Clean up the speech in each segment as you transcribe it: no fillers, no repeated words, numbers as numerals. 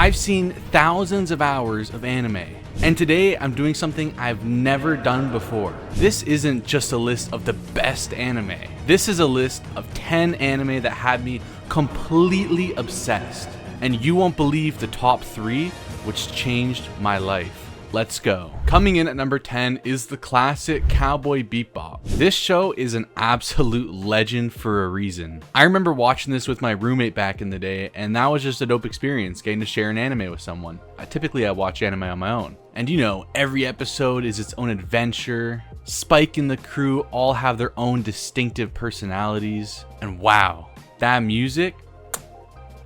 I've seen thousands of hours of anime, and today I'm doing something I've never done before. This isn't just a list of the best anime. This is a list of 10 anime that had me completely obsessed. And you won't believe the top 3, which changed my life. Let's go. Coming in at number 10 is the classic Cowboy Bebop. This show is an absolute legend for a reason. I remember watching this with my roommate back in the day, and that was just a dope experience, getting to share an anime with someone. Typically I watch anime on my own. And you know, every episode is its own adventure. Spike and the crew all have their own distinctive personalities. And wow, that music,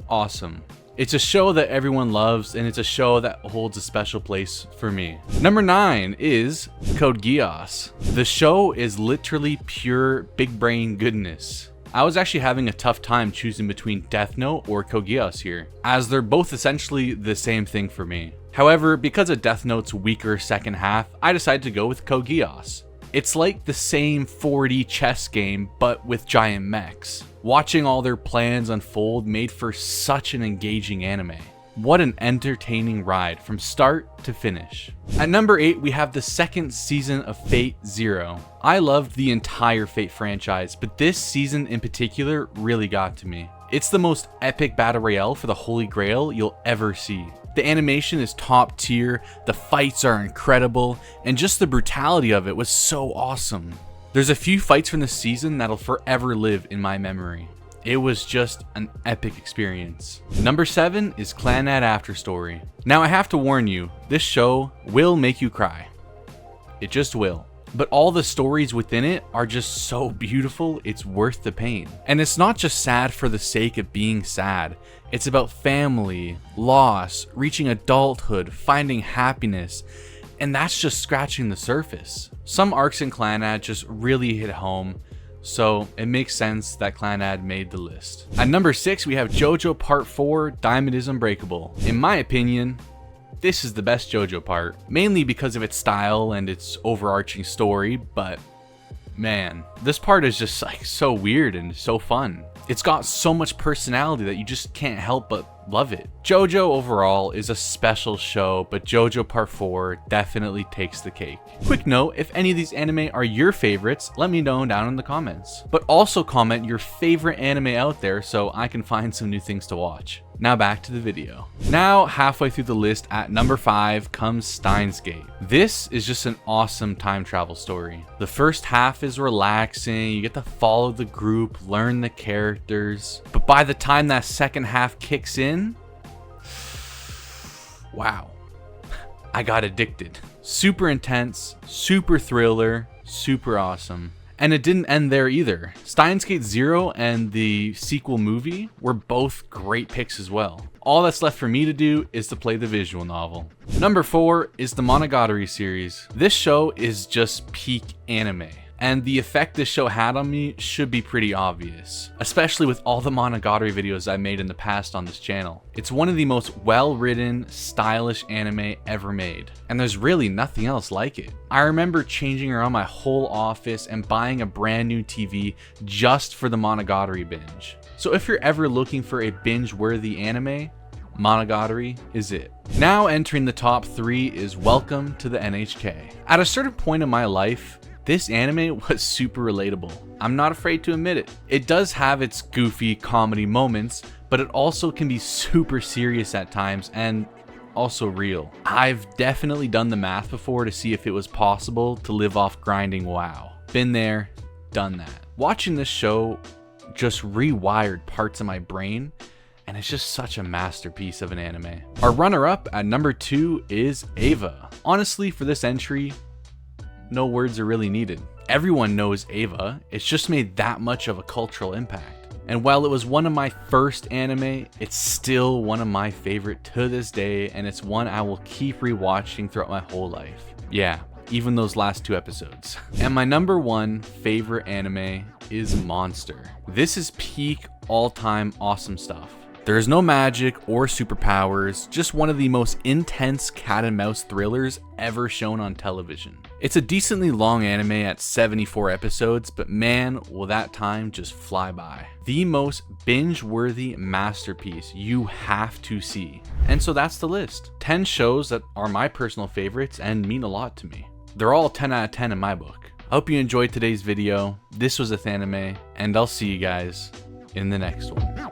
awesome. It's a show that everyone loves, and it's a show that holds a special place for me. Number 9 is Code Geass. The show is literally pure big brain goodness. I was actually having a tough time choosing between Death Note or Code Geass here, as they're both essentially the same thing for me. However, because of Death Note's weaker second half, I decided to go with Code Geass. It's like the same 4D chess game, but with giant mechs. Watching all their plans unfold made for such an engaging anime. What an entertaining ride from start to finish. At number 8, we have the second season of Fate Zero. I loved the entire Fate franchise, but this season in particular really got to me. It's the most epic battle royale for the Holy Grail you'll ever see. The animation is top tier, the fights are incredible, and just the brutality of it was so awesome. There's a few fights from this season that'll forever live in my memory. It was just an epic experience. Number 7 is Clannad After Story. Now I have to warn you, this show will make you cry. It just will. But all the stories within it are just so beautiful, it's worth the pain. And it's not just sad for the sake of being sad. It's about family, loss, reaching adulthood, finding happiness, and that's just scratching the surface. Some arcs in Clannad just really hit home, so it makes sense that Clannad made the list. At number 6, we have JoJo Part 4, Diamond is Unbreakable. In my opinion, this is the best JoJo part, mainly because of its style and its overarching story, but man, this part is just like so weird and so fun. It's got so much personality that you just can't help but love it. JoJo overall is a special show, but JoJo Part 4 definitely takes the cake. Quick note, if any of these anime are your favorites, let me know down in the comments. But also comment your favorite anime out there so I can find some new things to watch. Now back to the video. Now halfway through the list at number 5 comes Steins Gate. This is just an awesome time travel story. The first half is relaxing, you get to follow the group, learn the characters, but by the time that second half kicks in, wow, I got addicted. Super intense, super thriller, super awesome. And it didn't end there either. Steins Gate Zero and the sequel movie were both great picks as well. All that's left for me to do is to play the visual novel. Number 4 is the Monogatari series. This show is just peak anime, and the effect this show had on me should be pretty obvious, especially with all the Monogatari videos I made in the past on this channel. It's one of the most well-written, stylish anime ever made, and there's really nothing else like it. I remember changing around my whole office and buying a brand new TV just for the Monogatari binge. So if you're ever looking for a binge-worthy anime, Monogatari is it. Now entering the top 3 is Welcome to the NHK. At a certain point in my life, this anime was super relatable. I'm not afraid to admit it. It does have its goofy comedy moments, but it also can be super serious at times and also real. I've definitely done the math before to see if it was possible to live off grinding WoW. Been there, done that. Watching this show just rewired parts of my brain, and it's just such a masterpiece of an anime. Our runner-up at number 2 is Ava. Honestly, for this entry, no words are really needed. Everyone knows Ava, it's just made that much of a cultural impact. And while it was one of my first anime, it's still one of my favorite to this day, and it's one I will keep rewatching throughout my whole life. Yeah, even those last 2 episodes. And my number 1 favorite anime is Monster. This is peak all-time awesome stuff. There is no magic or superpowers, just one of the most intense cat and mouse thrillers ever shown on television. It's a decently long anime at 74 episodes, but man, will that time just fly by. The most binge-worthy masterpiece you have to see. And so that's the list. 10 shows that are my personal favorites and mean a lot to me. They're all 10 out of 10 in my book. I hope you enjoyed today's video. This was Ethanime, and I'll see you guys in the next one.